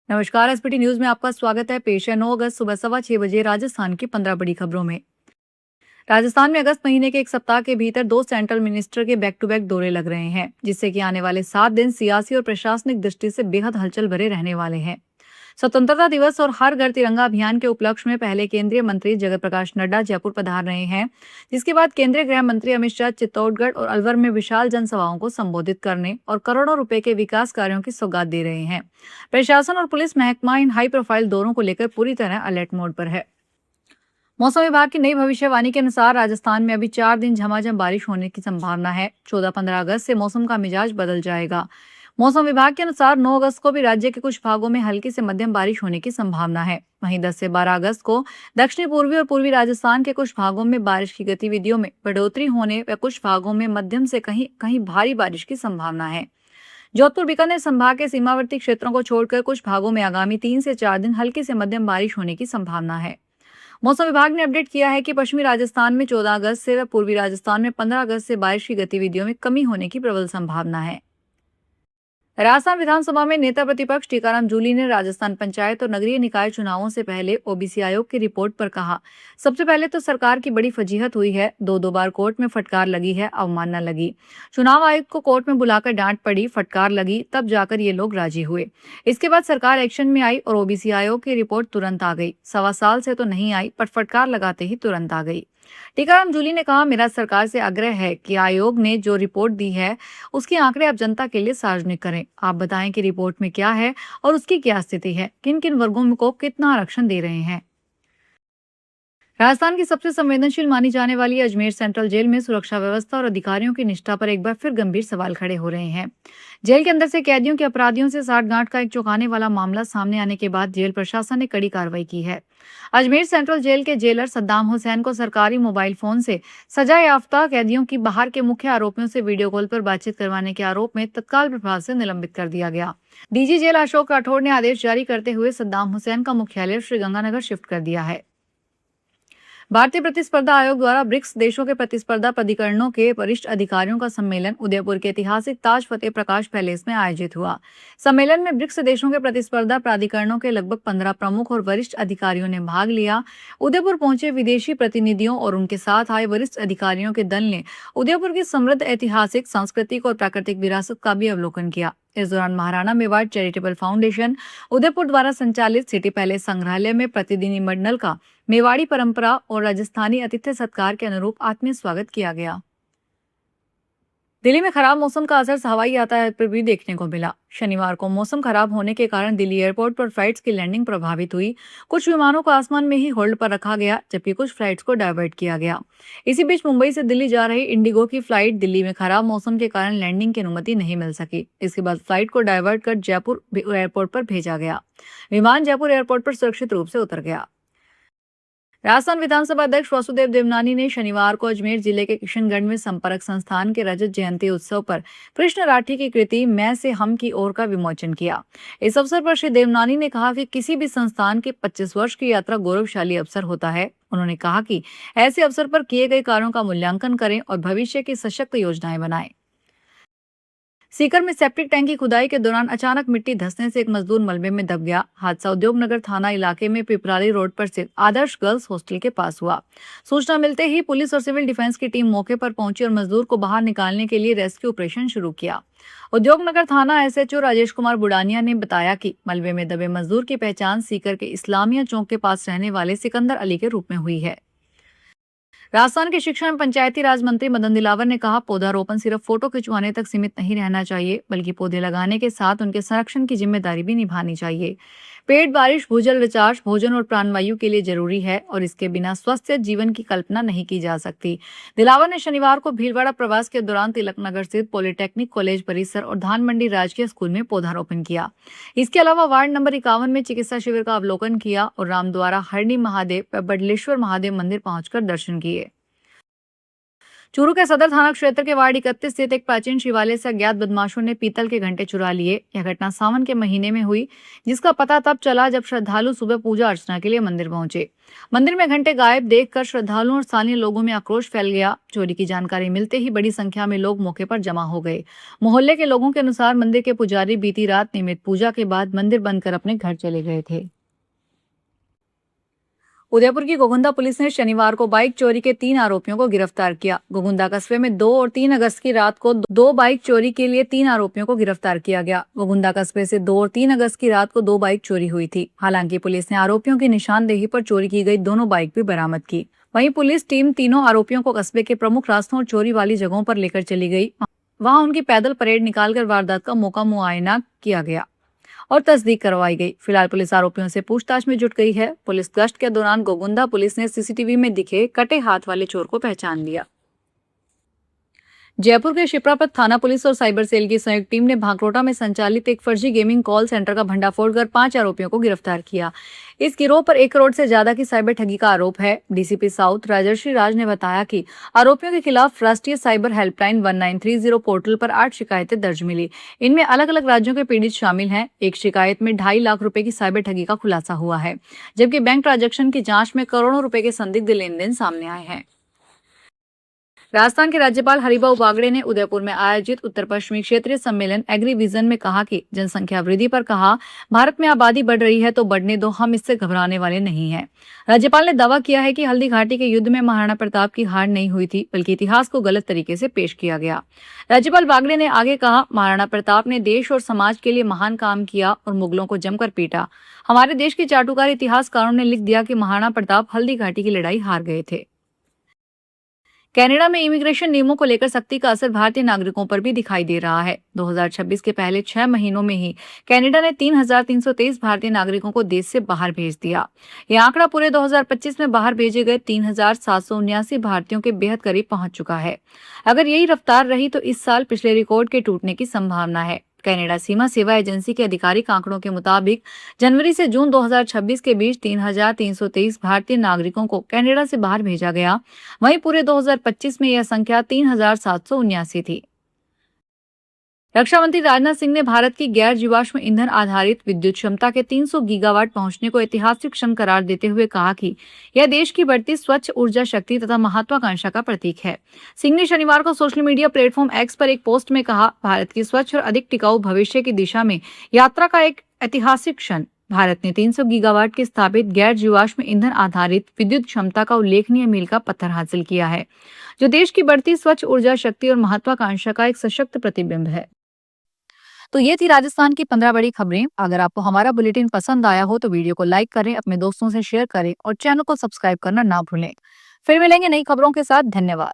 नमस्कार। SPT news में आपका स्वागत है। पेश है 9 अगस्त सुबह 6:15 राजस्थान की 15 बड़ी खबरों में। राजस्थान में अगस्त महीने के एक सप्ताह के भीतर 2 सेंट्रल मिनिस्टर के बैक टू बैक दौरे लग रहे हैं, जिससे कि आने वाले 7 दिन सियासी और प्रशासनिक दृष्टि से बेहद हलचल भरे रहने वाले हैं। स्वतंत्रता दिवस और हर घर तिरंगा अभियान के उपलक्ष्य में पहले केंद्रीय मंत्री जगत प्रकाश नड्डा जयपुर पधार रहे हैं, जिसके बाद केंद्रीय गृह मंत्री अमित शाह चित्तौड़गढ़ और अलवर में विशाल जनसभाओं को संबोधित करने और करोड़ों रुपए के विकास कार्यों की सौगात दे रहे हैं। प्रशासन और पुलिस महकमा इन हाई प्रोफाइल दौरों को लेकर पूरी तरह अलर्ट मोड पर है। मौसम विभाग की नई भविष्यवाणी के अनुसार राजस्थान में अभी 4 दिन झमाझम बारिश होने की संभावना है। 14-15 अगस्त से मौसम का मिजाज बदल जाएगा। मौसम विभाग के अनुसार 9 अगस्त को भी राज्य के कुछ भागों में हल्की से मध्यम बारिश होने की संभावना है। वहीं 10 से 12 अगस्त को दक्षिणी पूर्वी और पूर्वी राजस्थान के कुछ भागों में बारिश की गतिविधियों में बढ़ोतरी होने व कुछ भागों में मध्यम से कहीं कहीं भारी बारिश की संभावना है। जोधपुर बीकानेर संभाग के सीमावर्ती क्षेत्रों को छोड़कर कुछ भागों में आगामी 3 से 4 दिन हल्की से मध्यम बारिश होने की संभावना है। मौसम विभाग ने अपडेट किया है कि पश्चिमी राजस्थान में 14 अगस्त से व पूर्वी राजस्थान में 15 अगस्त से बारिश की गतिविधियों में कमी होने की प्रबल संभावना है। राजस्थान विधानसभा में नेता प्रतिपक्ष टीकाराम जूली ने राजस्थान पंचायत और नगरीय निकाय चुनावों से पहले ओबीसी आयोग की रिपोर्ट पर कहा, सबसे पहले तो सरकार की बड़ी फजीहत हुई है। दो बार कोर्ट में फटकार लगी है, अवमानना लगी। चुनाव आयुक्त को कोर्ट में बुलाकर डांट पड़ी, फटकार लगी, तब जाकर ये लोग राजी हुए। इसके बाद सरकार एक्शन में आई और ओबीसी आयोग की रिपोर्ट तुरंत आ गई। 1.25 साल से तो नहीं आई, पर फटकार लगाते ही तुरंत आ गई। टीकाराम जूली ने कहा, मेरा सरकार से आग्रह है कि आयोग ने जो रिपोर्ट दी है उसके आंकड़े आप जनता के लिए सार्वजनिक करें। आप बताएं कि रिपोर्ट में क्या है और उसकी क्या स्थिति है, किन किन वर्गों को कितना आरक्षण दे रहे हैं। राजस्थान की सबसे संवेदनशील मानी जाने वाली अजमेर सेंट्रल जेल में सुरक्षा व्यवस्था और अधिकारियों की निष्ठा पर एक बार फिर गंभीर सवाल खड़े हो रहे हैं। जेल के अंदर से कैदियों के अपराधियों से साठगांठ का एक चौंकाने वाला मामला सामने आने के बाद जेल प्रशासन ने कड़ी कार्रवाई की है। अजमेर सेंट्रल जेल के जेलर सद्दाम हुसैन को सरकारी मोबाइल फोन से सजा याफ्ता कैदियों की बाहर के मुख्य आरोपियों से वीडियो कॉल पर बातचीत करवाने के आरोप में तत्काल प्रभाव से निलंबित कर दिया गया। डीजी जेल अशोक राठौड़ ने आदेश जारी करते हुए सद्दाम हुसैन का मुख्यालय श्रीगंगानगर शिफ्ट कर दिया है। भारतीय प्रतिस्पर्धा आयोग द्वारा ब्रिक्स देशों के प्रतिस्पर्धा प्राधिकरणों के वरिष्ठ अधिकारियों का सम्मेलन उदयपुर के ऐतिहासिक ताज फतेह प्रकाश पैलेस में आयोजित हुआ। सम्मेलन में ब्रिक्स देशों के प्रतिस्पर्धा प्राधिकरणों के लगभग 15 प्रमुख और वरिष्ठ अधिकारियों ने भाग लिया। उदयपुर पहुंचे विदेशी प्रतिनिधियों और उनके साथ आए वरिष्ठ अधिकारियों के दल ने उदयपुर की समृद्ध ऐतिहासिक, सांस्कृतिक और प्राकृतिक विरासत का भी अवलोकन किया। इस दौरान महाराणा मेवाड़ चैरिटेबल फाउंडेशन उदयपुर द्वारा संचालित सिटी पैलेस संग्रहालय में प्रतिनिधि मंडल का मेवाड़ी परंपरा और राजस्थानी आतिथ्य सत्कार के अनुरूप आत्मीय स्वागत किया गया। दिल्ली में खराब मौसम का असर हवाई यातायात पर भी देखने को मिला। शनिवार को मौसम खराब होने के कारण दिल्ली एयरपोर्ट पर फ्लाइट्स की लैंडिंग प्रभावित हुई। कुछ विमानों को आसमान में ही होल्ड पर रखा गया, जबकि कुछ फ्लाइट्स को डायवर्ट किया गया। इसी बीच मुंबई से दिल्ली जा रही इंडिगो की फ्लाइट दिल्ली में खराब मौसम के कारण लैंडिंग की अनुमति नहीं मिल सकी। इसके बाद फ्लाइट को डायवर्ट कर जयपुर एयरपोर्ट पर भेजा गया। विमान जयपुर एयरपोर्ट पर सुरक्षित रूप से उतर गया। राजस्थान विधानसभा अध्यक्ष वासुदेव देवनानी ने शनिवार को अजमेर जिले के किशनगढ़ में संपर्क संस्थान के रजत जयंती उत्सव पर कृष्ण राठी की कृति मैं से हम की ओर का विमोचन किया। इस अवसर पर श्री देवनानी ने कहा कि किसी भी संस्थान की 25 वर्ष की यात्रा गौरवशाली अवसर होता है। उन्होंने कहा कि ऐसे अवसर पर किए गए कार्यों का मूल्यांकन करें और भविष्य की सशक्त योजनाएं बनाएं। सीकर में सेप्टिक टैंक की खुदाई के दौरान अचानक मिट्टी धंसने से एक मजदूर मलबे में दब गया। हादसा उद्योगनगर थाना इलाके में पिपराली रोड पर स्थित आदर्श गर्ल्स हॉस्टल के पास हुआ। सूचना मिलते ही पुलिस और सिविल डिफेंस की टीम मौके पर पहुंची और मजदूर को बाहर निकालने के लिए रेस्क्यू ऑपरेशन शुरू किया। उद्योगनगर थाना एसएचओ राजेश कुमार बुडानिया ने बताया कि मलबे में दबे मजदूर की पहचान सीकर के इस्लामिया चौक के पास रहने वाले सिकंदर अली के रूप में हुई है। राजस्थान के शिक्षा एवं पंचायती राज मंत्री मदन दिलावर ने कहा, पौधारोपण सिर्फ फोटो खिंचवाने तक सीमित नहीं रहना चाहिए, बल्कि पौधे लगाने के साथ उनके संरक्षण की जिम्मेदारी भी निभानी चाहिए। पेड़ बारिश, भूजल रिचार्ज, भोजन और प्राणवायु के लिए जरूरी है और इसके बिना स्वस्थ जीवन की कल्पना नहीं की जा सकती। दिलावर ने शनिवार को भीलवाड़ा प्रवास के दौरान तिलकनगर स्थित पॉलिटेक्निक कॉलेज परिसर और धान मंडी राजकीय स्कूल में पौधारोपण किया। इसके अलावा वार्ड नंबर 51 में चिकित्सा शिविर का अवलोकन किया और रामद्वारा हरणी महादेव व बडलेश्वर महादेव मंदिर पहुंचकर दर्शन किए। चूरू के सदर थाना क्षेत्र के वार्ड 31 स्थित एक प्राचीन शिवालय से अज्ञात बदमाशों ने पीतल के घंटे चुरा लिए। यह घटना सावन के महीने में हुई, जिसका पता तब चला जब श्रद्धालु सुबह पूजा अर्चना के लिए मंदिर पहुंचे। मंदिर में घंटे गायब देखकर श्रद्धालुओं और स्थानीय लोगों में आक्रोश फैल गया। चोरी की जानकारी मिलते ही बड़ी संख्या में लोग मौके पर जमा हो गए। मोहल्ले के लोगों के अनुसार मंदिर के पुजारी बीती रात नियमित पूजा के बाद मंदिर बंद कर अपने घर चले गए थे। उदयपुर की गोगुंदा पुलिस ने शनिवार को बाइक चोरी के 3 आरोपियों को गिरफ्तार किया। गोगुंदा कस्बे में 2 और 3 अगस्त की रात को 2 बाइक चोरी के लिए 3 आरोपियों को गिरफ्तार किया गया। गोगुंदा कस्बे से 2 और 3 अगस्त की रात को 2 बाइक चोरी हुई थी। हालांकि पुलिस ने आरोपियों की निशानदेही पर चोरी की गई दोनों बाइक भी बरामद की। वहीं पुलिस टीम तीनों आरोपियों को कस्बे के प्रमुख रास्तों और चोरी वाली जगहों पर लेकर चली गई। वहां उनकी पैदल परेड निकालकर वारदात का मौका मुआयना किया गया और तस्दीक करवाई गई। फिलहाल पुलिस आरोपियों से पूछताछ में जुट गई है। पुलिस गश्त के दौरान गोगुंदा पुलिस ने सीसीटीवी में दिखे कटे हाथ वाले चोर को पहचान लिया। जयपुर के शिप्रापत थाना पुलिस और साइबर सेल की संयुक्त टीम ने भांकरोटा में संचालित एक फर्जी गेमिंग कॉल सेंटर का भंडाफोड़ कर 5 आरोपियों को गिरफ्तार किया। इस गिरोह पर 1 करोड़ से ज्यादा की साइबर ठगी का आरोप है। डीसीपी साउथ राजर्षि राज ने बताया कि आरोपियों के खिलाफ राष्ट्रीय साइबर हेल्पलाइन 1930 पोर्टल पर 8 शिकायतें दर्ज मिली। इनमें अलग अलग राज्यों के पीड़ित शामिल हैं। एक शिकायत में 2.5 लाख रुपए की साइबर ठगी का खुलासा हुआ है, जबकि बैंक ट्रांजैक्शन की जांच में करोड़ों रुपए के संदिग्ध लेन देन सामने आए हैं। राजस्थान के राज्यपाल हरिभाऊ बागड़े ने उदयपुर में आयोजित उत्तर पश्चिमी क्षेत्रीय सम्मेलन एग्री विजन में कहा कि जनसंख्या वृद्धि पर कहा, भारत में आबादी बढ़ रही है तो बढ़ने दो, हम इससे घबराने वाले नहीं हैं। राज्यपाल ने दावा किया है कि हल्दी घाटी के युद्ध में महाराणा प्रताप की हार नहीं हुई थी, बल्कि इतिहास को गलत तरीके से पेश किया गया। राज्यपाल बागड़े ने आगे कहा, महाराणा प्रताप ने देश और समाज के लिए महान काम किया और मुगलों को जमकर पीटा। हमारे देश के चाटुकार इतिहासकारों ने लिख दिया कि महाराणा प्रताप हल्दी घाटी की लड़ाई हार गए थे। कनाडा में इमिग्रेशन नियमों को लेकर सख्ती का असर भारतीय नागरिकों पर भी दिखाई दे रहा है। 2026 के पहले 6 महीनों में ही कनाडा ने 3,323 भारतीय नागरिकों को देश से बाहर भेज दिया। यह आंकड़ा पूरे 2025 में बाहर भेजे गए 3,779 भारतीयों के बेहद करीब पहुंच चुका है। अगर यही रफ्तार रही तो इस साल पिछले रिकॉर्ड के टूटने की संभावना है। कनाडा सीमा सेवा एजेंसी के आधिकारिक आंकड़ों के मुताबिक जनवरी से जून 2026 के बीच 3,323 भारतीय नागरिकों को कनाडा से बाहर भेजा गया। वहीं पूरे 2025 में यह संख्या 3,779 थी। रक्षा मंत्री राजनाथ सिंह ने भारत की गैर जीवाश्म ईंधन आधारित विद्युत क्षमता के 300 गीगावाट पहुंचने को ऐतिहासिक क्षण करार देते हुए कहा कि यह देश की बढ़ती स्वच्छ ऊर्जा शक्ति तथा महत्वाकांक्षा का प्रतीक है। सिंह ने शनिवार को सोशल मीडिया प्लेटफॉर्म एक्स पर एक पोस्ट में कहा, भारत की स्वच्छ और अधिक टिकाऊ भविष्य की दिशा में यात्रा का एक ऐतिहासिक क्षण। भारत ने 300 गीगावाट की स्थापित गैर जीवाश्म ईंधन आधारित विद्युत क्षमता का उल्लेखनीय मील का पत्थर हासिल किया है, जो देश की बढ़ती स्वच्छ ऊर्जा शक्ति और महत्वाकांक्षा का एक सशक्त प्रतिबिंब है। तो ये थी राजस्थान की 15 बड़ी खबरें। अगर आपको हमारा बुलेटिन पसंद आया हो तो वीडियो को लाइक करें, अपने दोस्तों से शेयर करें और चैनल को सब्सक्राइब करना ना भूलें। फिर मिलेंगे नई खबरों के साथ। धन्यवाद।